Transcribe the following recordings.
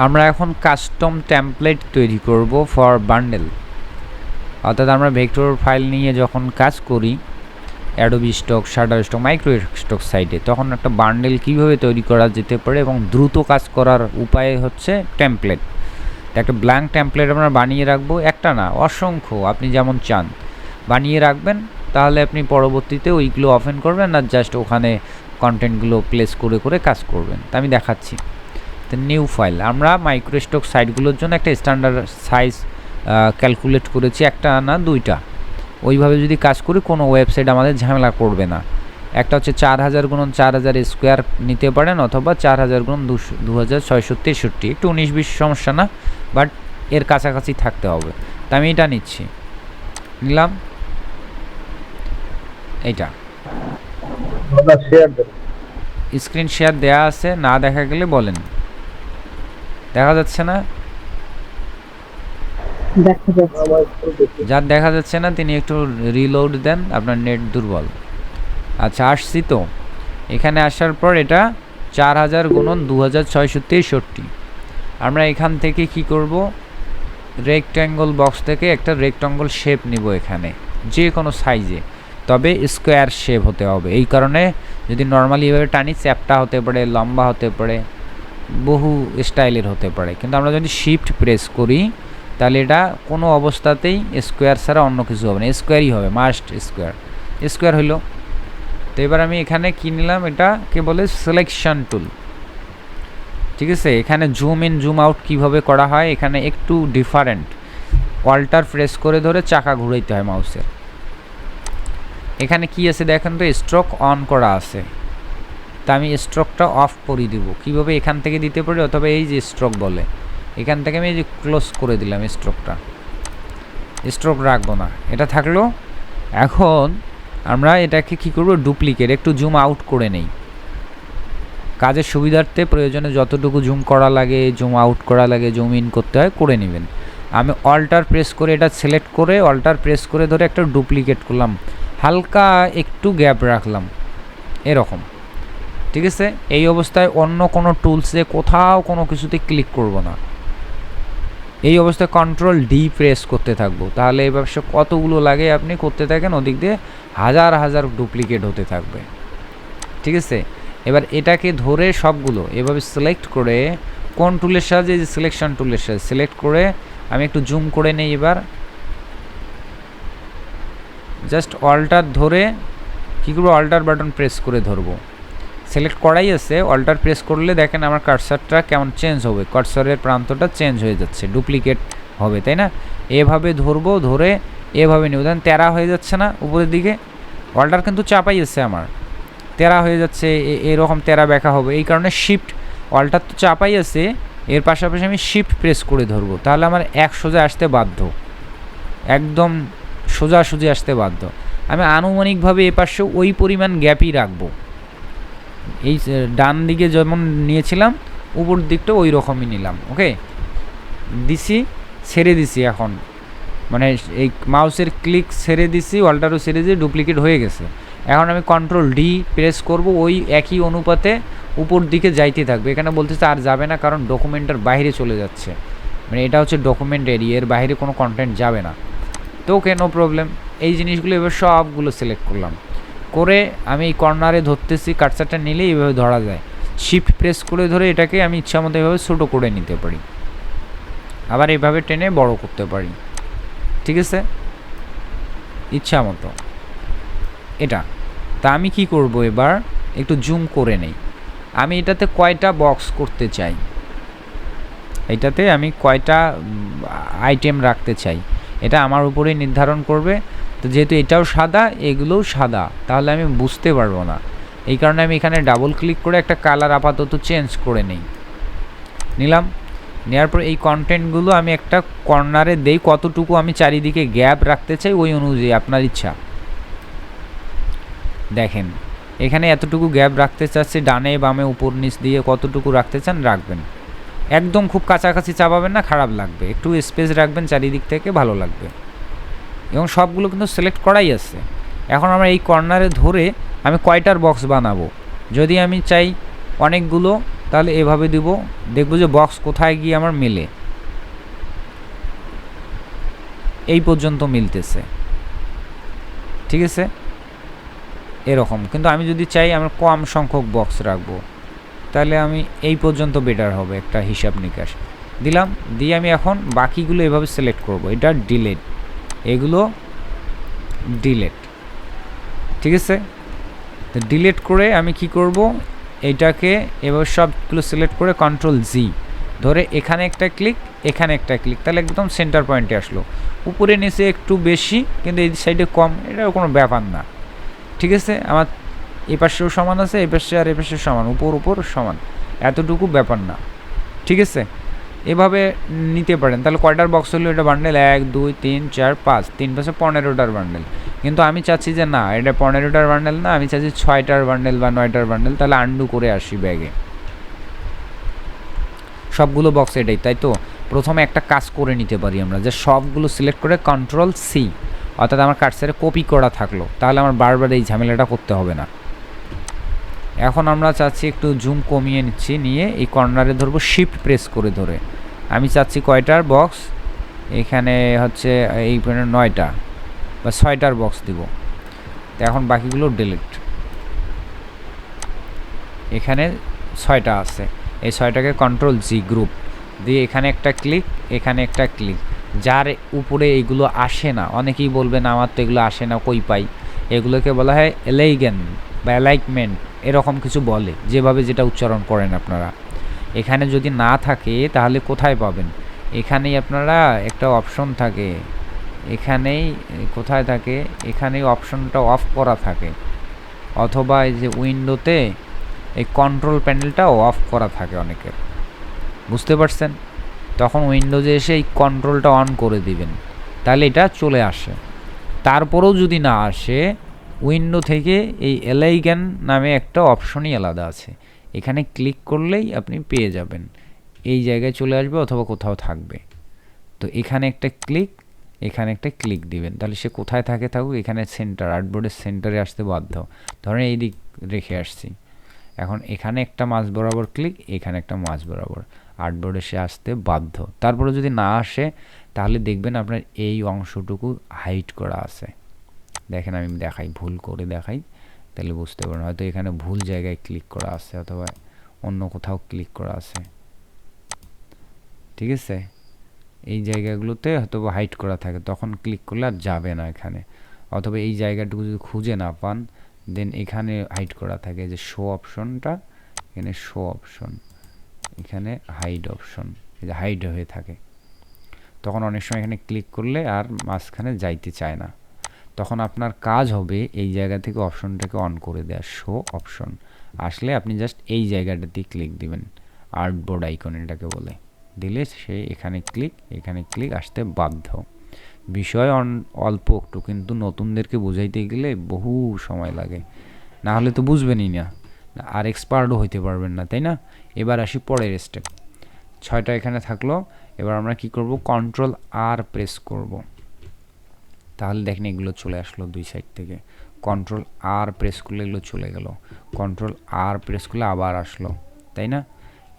আমরা এখন custom template তৈরি করব ফর বান্ডেল, অর্থাৎ আমরা ভেক্টর ফাইল নিয়ে যখন কাজ করি অ্যাডোবি স্টক, শাটারস্টক, মাইক্রোস্টক সাইটে, তখন একটা বান্ডেল কীভাবে তৈরি করা যেতে পারে এবং দ্রুত কাজ করার উপায় হচ্ছে টেমপ্লেট। একটা ব্ল্যাঙ্ক টেমপ্লেট আমরা বানিয়ে রাখবো, একটা না অসংখ্য, আপনি যেমন চান বানিয়ে রাখবেন, তাহলে আপনি পরবর্তীতে ওইগুলো ওপেন করবেন না, জাস্ট ওখানে কন্টেন্টগুলো প্লেস করে করে কাজ করবেন। তা আমি দেখাচ্ছি। তো নিউ ফাইল, আমরা মাইক্রোস্টক সাইটগুলোর জন্য একটা স্ট্যান্ডার্ড সাইজ ক্যালকুলেট করেছি, একটা না দুইটা। ওইভাবে যদি কাজ করি কোনো ওয়েবসাইট আমাদের ঝামেলা করবে না। একটা হচ্ছে 4000 গুণন 4000 স্কোয়ার নিতে পারেন, অথবা 4000 গুণন 2663, একটু 19-20 সমস্যা না, বাট এর কাছাকাছি থাকতে হবে। তা আমি এটা নিচ্ছি, নিলাম এইটা। স্ক্রিন শেয়ার দেয়া আছে, না দেখা গেলে বলেন। দেখা যাচ্ছে না? যার দেখা যাচ্ছে না তিনি একটু রিলোড দেন, আপনার নেট দুর্বল। আচ্ছা, আসছি তো। এখানে আসার পর এটা 4000 গুণন 2663। আমরা এখান থেকে কি করব, রেক্ট্যাঙ্গল বক্স থেকে একটা রেক্ট্যাঙ্গল শেপ নিব এখানে, যে কোনো সাইজে, তবে স্কোয়ার শেপ হতে হবে। এই কারণে যদি নর্মালি এভাবে টানি, চ্যাপটা হতে পারে, লম্বা হতে পারে, বহু স্টাইলের হতে পারে, কিন্তু আমরা যদি শিফট প্রেস করি তাহলে এটা কোনো অবস্থাতেই স্কোয়ার ছাড়া অন্য কিছু হবে না, স্কোয়ারই হবে, মাস্ট স্কোয়ার। স্কোয়ার হইল। তো এবার আমি এখানে কী নিলাম, এটাকে বলে সিলেকশন টুল। ঠিক আছে, এখানে জুম ইন জুম আউট কীভাবে করা হয় এখানে একটু ডিফারেন্ট। অল্টার প্রেস করে ধরে চাকা ঘুরাইতে হয় মাউসের। এখানে কি আছে দেখেন তো, স্ট্রোক অন করা আছে, তা আমি স্ট্রোকটা অফ করে দিব। কীভাবে, এখান থেকে দিতে পারি, অথবা এই যে স্ট্রোক বলে, এখান থেকে আমি এই যে ক্লোজ করে দিলাম স্ট্রোকটা, স্ট্রোক রাখবো না, এটা থাকলো। এখন আমরা এটাকে কি করব, ডুপ্লিকেট, একটু জুম আউট করে নেই কাজের সুবিধার্থে। প্রয়োজনে যতটুকু জুম করা লাগে, জুম আউট করা লাগে, জুম ইন করতে হয় করে নেবেন। আমি অল্টার প্রেস করে এটা সিলেক্ট করে অল্টার প্রেস করে ধরে একটা ডুপ্লিকেট করলাম, হালকা একটু গ্যাপ রাখলাম এরকম। ঠিক আছে, এই অবস্থায় অন্য কোনো টুলসে কোথাও কোনো কিছুতে ক্লিক করব না, এই অবস্থায় কন্ট্রোল ডি প্রেস করতে থাকবো। তাহলে এই ব্যবসা কতগুলো লাগে আপনি করতে থাকেন, ওদিক দিয়ে হাজার হাজার ডুপ্লিকেট হতে থাকবে। ঠিক আছে, এবার এটাকে ধরে সবগুলো এভাবে সিলেক্ট করে, কোন টুলের সাহায্যে, যে সিলেকশন টুলের সাহায্যে সিলেক্ট করে আমি একটু জুম করে নেই। এবার জাস্ট অল্টার ধরে কী করবো, অল্টার বাটন প্রেস করে ধরবো, সিলেক্ট করাই আছে, অল্টার প্রেস করলে দেখেন আমার কার্সারটা কেমন চেঞ্জ হবে, কার্সারের প্রান্তটা চেঞ্জ হয়ে যাচ্ছে, ডুপ্লিকেট হবে, তাই না? এভাবে ধরবো, ধরে এভাবে নিব, দেন তেরা হয়ে যাচ্ছে না উপরের দিকে, অল্টার কিন্তু চাপাই আছে আমার, তেরা হয়ে যাচ্ছে, এরকম তেরা ব্যাকা হবে। এই কারণে শিফট, অল্টার তো চাপাই আছে, এর পাশাপাশি আমি শিফট প্রেস করে ধরবো, তাহলে আমার এক সোজা আসতে বাধ্য, একদম সোজাসুজি আসতে বাধ্য। আমি আনুমানিকভাবে এ পাশে ওই পরিমাণ গ্যাপই রাখবো, এই ডান দিকে যেমন নিয়েছিলাম উপর দিকটা ওই রকমই নিলাম। ওকে, দিছি, ছেড়ে দিছি, এখন মানে এই মাউসের ক্লিক ছেড়ে দিছি, অল্টারও ছেড়ে দিয়ে ডুপ্লিকেট হয়ে গেছে। এখন আমি কন্ট্রোল ডি প্রেস করব, ওই একই অনুপাতে উপর দিকে যাইতে থাকবে। এখানে বলতেছে আর যাবে না, কারণ ডকুমেন্টের বাইরে চলে যাচ্ছে, মানে এটা হচ্ছে ডকুমেন্ট এরিয়া, এর বাইরে কোনো কন্টেন্ট যাবে না। তো ওকে, নো প্রবলেম। এই জিনিসগুলো এবার সবগুলো সিলেক্ট করলাম, করে আমি এই কর্নারে ধরতেছি, কাটসারটা নিলেই এইভাবে ধরা যায়। শিফট প্রেস করে ধরে এটাকে আমি ইচ্ছা মতো এভাবে ছোটো করে নিতে পারি, আবার এইভাবে টেনে বড় করতে পারি। ঠিক আছে, ইচ্ছা মতো এটা। তা আমি কি করব, এবার একটু জুম করে নেই। আমি এটাতে কয়টা বক্স করতে চাই, এটাতে আমি কয়টা আইটেম রাখতে চাই, এটা আমার উপরেই নির্ধারণ করবে। তো যেহেতু এটাও সাদা, এগুলোও সাদা, তাহলে আমি বুঝতে পারবো না। এই কারণে আমি এখানে ডাবল ক্লিক করে একটা কালার আপাতত চেঞ্জ করে নেই, নিলাম। নেওয়ার পর এই কন্টেন্টগুলো আমি একটা কর্নারে দেই, কতটুকু আমি চারিদিকে গ্যাপ রাখতে চাই ওই অনুযায়ী, আপনার ইচ্ছা। দেখেন এখানে এতটুকু গ্যাপ রাখতে চাচ্ছি, ডানে বামে উপর নিচ দিয়ে কতটুকু রাখতে চান রাখবেন, একদম খুব কাছাকাছি চাপাবেন না, খারাপ লাগবে। একটু স্পেস রাখবেন চারিদিক থেকে, ভালো লাগবে। এবং সবগুলো কিন্তু সিলেক্ট করাই আছে। এখন আমরা এই কর্নারে ধরে আমি কয়টার বক্স বানাবো, যদি আমি চাই অনেকগুলো, তাহলে এভাবে দিব, দেখব যে বক্স কোথায় গিয়ে আমার মেলে, এই পর্যন্ত মিলতেছে, ঠিক আছে এরকম। কিন্তু আমি যদি চাই আমার কম সংখ্যক বক্স রাখবো, তাহলে আমি এই পর্যন্ত বেটার হবে, একটা হিসাব নিকাশ দিলাম, দিয়ে আমি এখন বাকিগুলো এভাবে সিলেক্ট করব, এটা ডিলেট, এগুলো ডিলেট, ঠিক আছে। তো ডিলেট করে আমি কি করব, এইটাকে এবার সবগুলো সিলেক্ট করে কন্ট্রোল জি ধরে এখানে একটা ক্লিক, এখানে একটা ক্লিক, তাহলে একদম সেন্টার পয়েন্টে আসলো। উপরে নিচে একটু বেশি কিন্তু এই সাইডে কম, এটাও কোনো ব্যাপার না, ঠিক আছে। আমার এই পাশেও সমান আছে, এই পাশে আর এই পাশে সমান, উপর সমান, এতটুকু ব্যাপার না, ঠিক আছে। এভাবে নিতে পারেন। তাহলে কয়টার বক্স হলো এটা বান্ডেল, 1 2 3 4 5, 3 পাশে 15টার বান্ডেল। কিন্তু আমি চাচ্ছি যে না, এটা 15টার বান্ডেল না, আমি চাচ্ছি 6টার বান্ডেল বা 9টার বান্ডেল। তাহলে আন্ডু করে আসি ব্যাগে, সবগুলো বক্স এটাই, তাই তো। প্রথমে একটা কাজ করে নিতে পারি আমরা, যে সবগুলো সিলেক্ট করে কন্ট্রোল সি, অর্থাৎ আমার কার্সারে কপি করা থাকলো, তাহলে আমার বারবার এই ঝামেলাটা করতে হবে না। এখন আমরা চাচ্ছি একটু জুম কমিয়ে নিচ্ছি, নিয়ে এই কর্নারে ধরবো, শিফট প্রেস করে ধরে আমি চাচ্ছি কয়টার বক্স, এখানে হচ্ছে এই 9টা বা 6টার বক্স দিব। তো এখন বাকিগুলো ডিলিট, এখানে 6টা আছে, এই 6টাকে কন্ট্রোল জি গ্রুপ দিয়ে এখানে একটা ক্লিক, এখানে একটা ক্লিক। যার উপরে এগুলো আসে না, অনেকেই বলবেন আমার তো এগুলো আসে না, কই পাই, এগুলোকে বলা হয় এলাইগেন বা অ্যালাইনমেন্ট, এরকম কিছু বলে, যেভাবে যেটা উচ্চারণ করেন আপনারা। এখানে যদি না থাকে তাহলে কোথায় পাবেন, এখানেই আপনারা একটা অপশন থাকে, এখানেই কোথায় থাকে, এখানেই অপশনটা অফ করা থাকে, অথবা এই যে উইন্ডোতে এই কন্ট্রোল প্যানেলটা অফ করা থাকে অনেকের, বুঝতে পারছেন। তখন উইন্ডোজে এসে এই কন্ট্রোলটা অন করে দিবেন, তাহলে এটা চলে আসে। তারপরেও যদি না আসে, উইন্ডো থেকে এই এলাইগান নামে একটা অপশনই আলাদা আছে, এখানে ক্লিক করলেই আপনি পেয়ে যাবেন, এই জায়গায় চলে আসবে অথবা কোথাও থাকবে। তো এখানে একটা ক্লিক, এখানে একটা ক্লিক দিবেন, তাহলে সে কোথায় থাকে থাকুক, এখানে সেন্টার, আর্টবোর্ডের সেন্টারে আসতে বাধ্য। ধরেন এই দিক রেখে আসছি, এখন এখানে একটা মাঝ বরাবর ক্লিক, এখানে একটা মাঝ বরাবর, আর্টবোর্ডে সে আসতে বাধ্য। তারপরে যদি না আসে, তাহলে দেখবেন আপনার এই অংশটুকু হাইড করা আছে। দেখেন আমি দেখাই, ভুল করে দেখাই, তাহলে বুঝতে পারেন, হয়তো এখানে ভুল জায়গায় ক্লিক করা আছে অথবা অন্য কোথাও ক্লিক করা আছে, ঠিক আছে। এই জায়গাগুলোতে হয়তো হাইড করা থাকে, তখন ক্লিক করলে আর যাবে না এখানে। অথবা এই জায়গাটুকু যদি খুঁজে না পান, দেন এখানে হাইড করা থাকে, যে শো অপশনটা, এখানে শো অপশন, এখানে হাইড অপশন, এই যে হাইড হয়ে থাকে। তখন অনেক সময় এখানে ক্লিক করলে আর মাঝখানে যাইতে চায় না, তখন আপনার কাজ হবে এই জায়গা থেকে অপশনটাকে অন করে দেওয়া, শো অপশন আসলে আপনি জাস্ট এই জায়গাটাতে ক্লিক দিবেন, আর্টবোর্ড আইকন এটাকে বলে, দিলে সে এখানে ক্লিক, এখানে ক্লিক আসতে বাধ্য। বিষয় অল্প একটু, কিন্তু নতুনদেরকে বোঝাইতে গেলে বহু সময় লাগে, না হলে তো বুঝবেনই না, আর এক্সপার্টও হইতে পারবেন না, তাই না। এবার আসি পরের স্টেপ, 6টা এখানে থাকলো। এবার আমরা কি করব, কন্ট্রোল আর প্রেস করব, তাহলে দেখেন এগুলো চলে আসলো দুই সাইড থেকে। কন্ট্রোল আর প্রেস করলে এগুলো চলে গেল, কন্ট্রোল আর প্রেস করলে আবার আসলো, তাই না।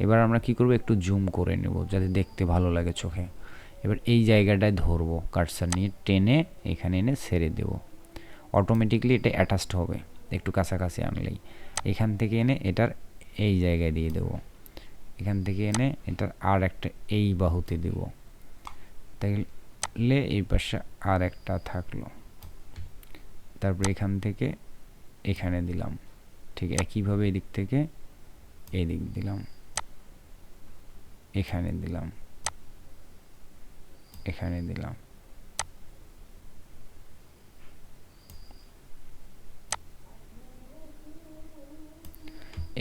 এবার আমরা কি করব, একটু জুম করে নেব যাতে দেখতে ভালো লাগে চোখে। এবার এই জায়গাটায় ধরবো, কার্সার নিয়ে টেনে এখানে এনে ছেড়ে দেব, অটোমেটিকলি এটা অ্যাটাচড হবে, একটু কাছাকাছি আনলেই। এখান থেকে এনে এটার এই জায়গায় দিয়ে দেব, এখান থেকে এনে এটার আর একটা এই বাহুতে দেব, তাহলে এই পাশে আর একটা থাকলো। তারপর এখান থেকে এখানে দিলাম, ঠিক একইভাবে এদিক থেকে এদিক দিলাম, এখানে দিলাম, এখানে দিলাম।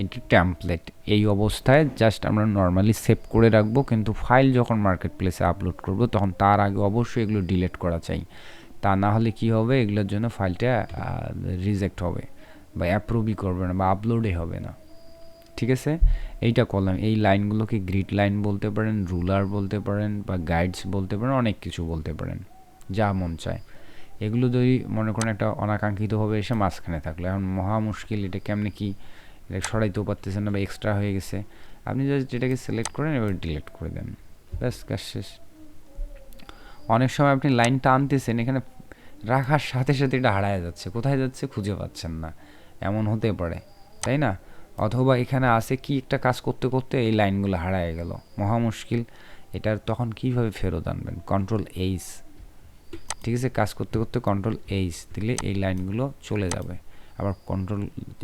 এটি টেমপ্লেট, এই অবস্থায় জাস্ট আমরা নর্মালি সেভ করে রাখবো, কিন্তু ফাইল যখন মার্কেট প্লেসে আপলোড করব তখন তার আগে অবশ্যই এগুলো ডিলিট করা চাই, তা না হলে কি হবে, এগুলোর জন্য ফাইলটা রিজেক্ট হবে বা অ্যাপ্রুভই করবে না বা আপলোডই হবে না, ঠিক আছে। এইটা করলাম, এই লাইনগুলোকে গ্রিড লাইন বলতে পারেন, রুলার বলতে পারেন, বা গাইডস বলতে পারেন, অনেক কিছু বলতে পারেন, যা মন চায়। এগুলো যদি মনে করেন একটা অনাকাঙ্ক্ষিতভাবে এসে মাঝখানে থাকলো, এখন মহা মুশকিল, এটা কেমনে কি, এটা সরাইতেও পারতেছেন না বা এক্সট্রা হয়ে গেছে, আপনি জাস্ট এটাকে সিলেক্ট করেন, এবার ডিলিট করে দেন, ব্যাস কাজ শেষ। অনেক সময় আপনি লাইন টানতেছেন, এখানে রাখার সাথে সাথে এটা হারায় যাচ্ছে, কোথায় যাচ্ছে খুঁজে পাচ্ছেন না, এমন হতে পারে, তাই না? অথবা এখানে আছে কি একটা কাজ করতে করতে এই লাইনগুলো হারায় গেল, মহা মুশকিল। এটার তখন কীভাবে ফেরত আনবেন? কন্ট্রোল এইচ, ঠিক আছে, কাজ করতে করতে কন্ট্রোল এইচ দিলে এই লাইনগুলো চলে যাবে, আবার কন্ট্রোল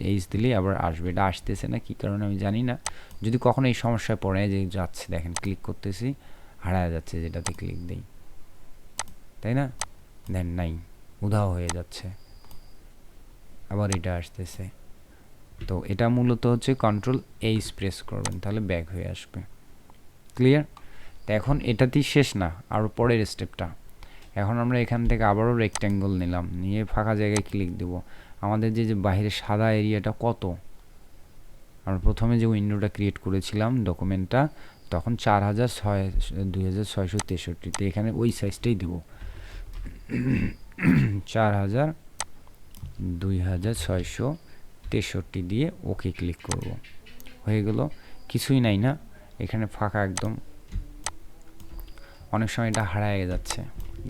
এইচ দিলেই আবার আসবে। এটা আসতেছে না কী কারণে আমি জানি না, যদি কখনো এই সমস্যায় পড়ে যে যাচ্ছে, দেখেন ক্লিক করতেছি হারায় যাচ্ছে, যেটাতে ক্লিক দিই, তাই না? দেন নাই, উধাও হয়ে যাচ্ছে, আবার এটা আসতেছে। তো এটা মূলত হচ্ছে কন্ট্রোল এইচ প্রেস করবেন, তাহলে ব্যাক হয়ে আসবে। ক্লিয়ার? তো এখন এটাতেই শেষ না, আরও পরের স্টেপটা। এখন আমরা এখান থেকে আবারও রেক্ট্যাঙ্গল নিলাম, নিয়ে ফাঁকা জায়গায় ক্লিক দেব। আমাদের যে বাইরের সাদা এরিয়াটা কত, আমরা প্রথমে যে উইন্ডোটা ক্রিয়েট করেছিলাম ডকুমেন্টটা, তখন 2663, এখানে ওই সাইজটাই দেব, 4000/2663 দিয়ে ওকে ক্লিক করব। হয়ে গেল, কিছুই নাই না এখানে, ফাঁকা একদম। অনেক সময় এটা হারায় যাচ্ছে,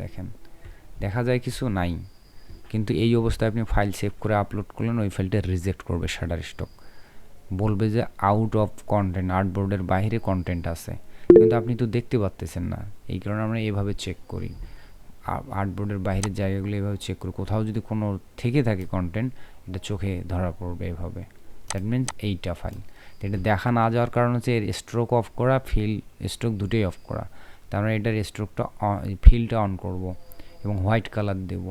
দেখেন দেখা যায় কিছু নাই, কিন্তু এই অবস্থায় আপনি ফাইল সেভ করে আপলোড করলেন, ওই ফাইলটা রিজেক্ট করবে শাটারস্টক, বলবে যে আউট অফ কন্টেন্ট, আর্টবোর্ডের বাইরে কন্টেন্ট আছে, কিন্তু আপনি তো দেখতে পাচ্তেছেন না। এই কারণে আমরা এভাবে চেক করি, আর্টবোর্ডের বাইরের জায়গাগুলো এভাবে চেক করি, কোথাও যদি কোনো থেকে থাকে কন্টেন্ট, এটা চোখে ধরা পড়বে এভাবে। দ্যাট মিনস এইটা ফাইল, এটা দেখা না যাওয়ার কারণ হচ্ছে এর স্ট্রোক অফ করা, ফিল স্ট্রোক দুটোই অফ করা। তা আমরা এটার স্ট্রোকটা ফিলটা অন করব এবং হোয়াইট কালার দেব,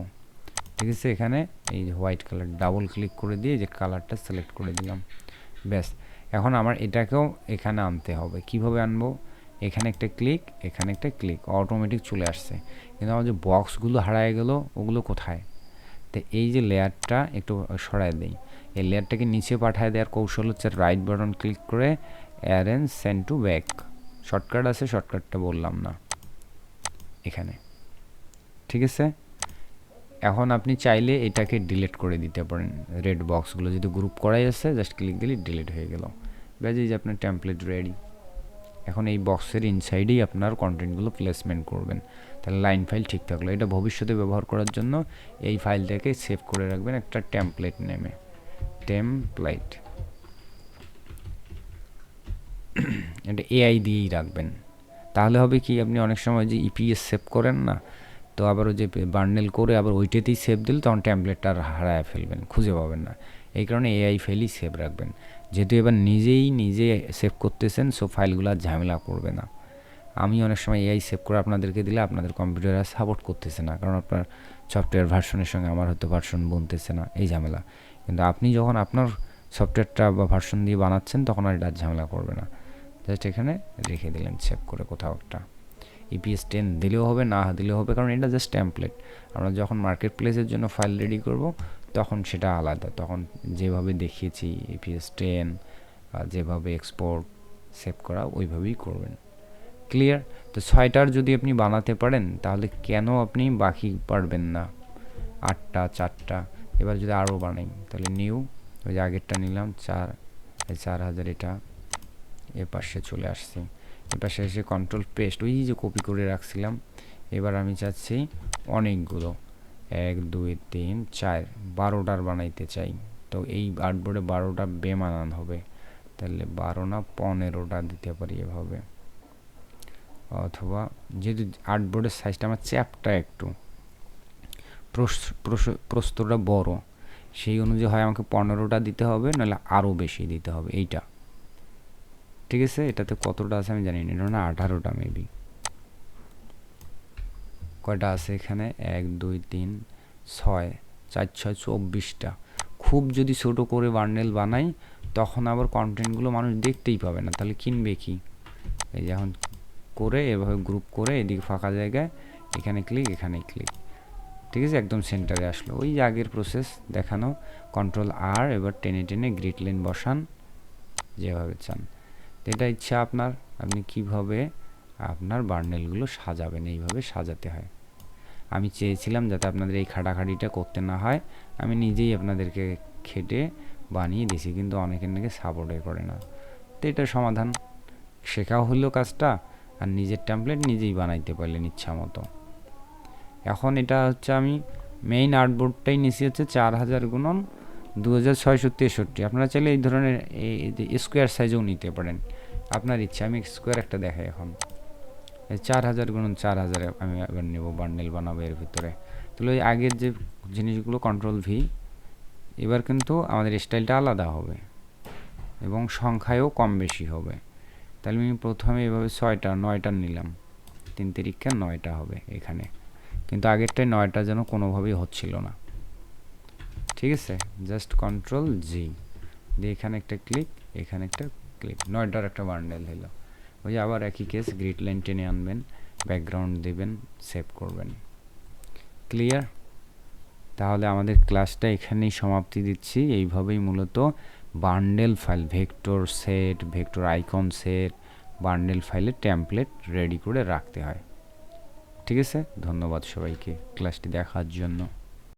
ঠিক আছে। এখানে এই যে হোয়াইট কালার ডাবল ক্লিক করে দিয়ে যে কালারটা সিলেক্ট করে দিলাম, ব্যাস। এখন আমার এটাকেও এখানে আনতে হবে, কিভাবে আনবো? এখানে একটা ক্লিক, এখানে একটা ক্লিক, অটোমেটিক চলে আসছে। কিন্তু আমার যে বক্সগুলো হারায় গেল, ওগুলো কোথায়? তো এই যে লেয়ারটা একটু সরায় দেই, এই লেয়ারটাকে নিচে পাঠায় দেওয়ার কৌশল হচ্ছে রাইট বাটন ক্লিক করে arrange send to back, shortcut আছে, শর্টকাটটা বললাম না এখানে, ঠিক আছে। এখন আপনি চাইলে এটাকে ডিলিট করে দিতে পারেন, রেড বক্সগুলো যদি গ্রুপ করাই আছে, জাস্ট ক্লিক দিলে ডিলিট হয়ে গেল, ব্যাস। এই যে আপনার টেমপ্লেট রেডি। এখন এই বক্সের ইনসাইডেই আপনার কন্টেন্টগুলো প্লেসমেন্ট করবেন, তাহলে লাইন ফাইল ঠিক থাকলো। এটা ভবিষ্যতে ব্যবহার করার জন্য এই ফাইলটাকে সেভ করে রাখবেন একটা টেমপ্লেট নেমে, টেমপ্লেট, এটা এআই দিয়েই রাখবেন। তাহলে হবে কি, আপনি অনেক সময় যে ইপিএস সেভ করেন না, তো আবার ওই যে বার্নেল করে আবার ওইটাতেই সেভ দিলে তখন ট্যাম্পলেটটা আর হারায় ফেলবেন, খুঁজে পাবেন না। এই কারণে এআই ফাইলই সেভ রাখবেন, যেহেতু এবার নিজে সেভ করতেছেন, সো ফাইলগুলো আর ঝামেলা করবে না। আমি অনেক সময় এআই সেভ করে আপনাদেরকে দিলে আপনাদের কম্পিউটার আর সাপোর্ট করতেছে না, কারণ আপনার সফটওয়্যার ভার্সনের সঙ্গে আমার হয়তো ভার্সন বনতেছে না, এই ঝামেলা। কিন্তু আপনি যখন আপনার সফটওয়্যারটা বা ভার্সন দিয়ে বানাচ্ছেন, তখন আর এটা ঝামেলা করবে না। জাস্ট এখানে রেখে দিলেন সেভ করে কোথাও একটা, ইপিএস 10 দিলেও হবে, না দিলেও হবে, কারণ এটা জাস্ট টেমপ্লেট। আমরা যখন মার্কেট প্লেসের জন্য ফাইল রেডি করব, তখন সেটা আলাদা, তখন যেভাবে দেখিয়েছি ইপিএস 10 যেভাবে এক্সপোর্ট সেভ করা, ওইভাবেই করবেন। ক্লিয়ার? তো 6টার যদি আপনি বানাতে পারেন, তাহলে কেন আপনি বাকি পারবেন না? 8টা, 4টা, এবার যদি আরও বানাই, তাহলে নিউ, ওই যে আগেরটা নিলাম 4000, এটা এ পাশে চলে আসছি, এপাশে এসে কন্ট্রোল পেস্ট, ওই যে কপি করে রাখছিলাম। এবার আমি চাচ্ছি অনেকগুলো, 1 2 3 4 12টার বানাইতে চাই। তো এই আর্টবোর্ডে 12টা বেমানান হবে, তাহলে 12 না 15টা দিতে পারি এভাবে। অথবা যেহেতু আর্টবোর্ডের সাইজটা আমার চ্যাপটা একটু প্রস্তরটা বড়, সেই অনুযায়ী হয় আমাকে 15টা দিতে হবে, নাহলে আরও বেশি দিতে হবে এইটা, ঠিক আছে। এটাতে কতটা আছে আমি জানি না, এটা না 18টা মেবি। কয়টা আছে এখানে? 1 2 3 6 4 6 24টা। খুব যদি ছোট করে বান্ডেল বানাই, তখন আবার কন্টেন্টগুলো মানুষ দেখতেই পাবে না, তাহলে কিনবে কি? এই যে এখন করে এভাবে গ্রুপ করে, এদিকে ফাঁকা জায়গায় এখানে ক্লিক, এখানে ক্লিক, ঠিক আছে, একদম সেন্টারে আসলো। ওই যে আগের প্রসেস দেখানো, কন্ট্রোল আর, এবার টেনে টেনে গ্রিড লাইন বসান যেভাবে চান। এটা ইচ্ছা আপনার, আপনি কিভাবে আপনার বার্নেলগুলো সাজাবেন, এইভাবে সাজাতে হয়। আমি চেয়েছিলাম যাতে আপনাদের এই খাটাখাটিটা করতে না হয়, আমি নিজেই আপনাদেরকে খেটে বানিয়ে দিয়েছি, কিন্তু অনেকের নাকি সাপোর্টে করে না। তো এটার সমাধান শেখাও হলো কাজটা, আর নিজের টেমপ্লেট নিজেই বানাইতে পারলেন ইচ্ছা মতো। এখন এটা হচ্ছে আমি মেইন আর্টবোর্ডটাই নিছি হচ্ছে 4000 গুণন 2663। আপনারা চাইলে এই ধরনের এই স্কোয়ার সাইজও নিতে পারেন, আপনার ইচ্ছা। আমি স্কোয়ার একটা দেখাই এখন। 4000 গুণন 4000 আমি এবার নেব, বান্ডেল বানাবো এর ভিতরে। তাহলে ওই আগের যে জিনিসগুলো কন্ট্রোল ভি, এবার কিন্তু আমাদের স্টাইলটা আলাদা হবে এবং সংখ্যায়ও কম বেশি হবে। তাহলে আমি প্রথমে এভাবে 9টা নিলাম, 3 তিরিক্ষা 9টা হবে এখানে, কিন্তু আগেরটায় 9টা যেন কোনোভাবেই হচ্ছিল না। ঠিক আছে, জাস্ট কন্ট্রোল জি দিয়ে এখানে একটা ক্লিক, এখানে একটা ক্লিক, 9টার একটা বান্ডেল হলো। ওই আবার একই কেস, গ্রিড লাইন টেনে আনবেন, ব্যাকগ্রাউন্ড দেবেন, সেভ করবেন। ক্লিয়ার? তাহলে আমাদের ক্লাসটা এখানেই সমাপ্তি দিচ্ছি। এইভাবেই মূলত bundle file, vector set, vector icon set, bundle ফাইলের টেমপ্লেট রেডি করে রাখতে হয়। ঠিক আছে, ধন্যবাদ সবাইকে ক্লাসটি দেখার জন্য।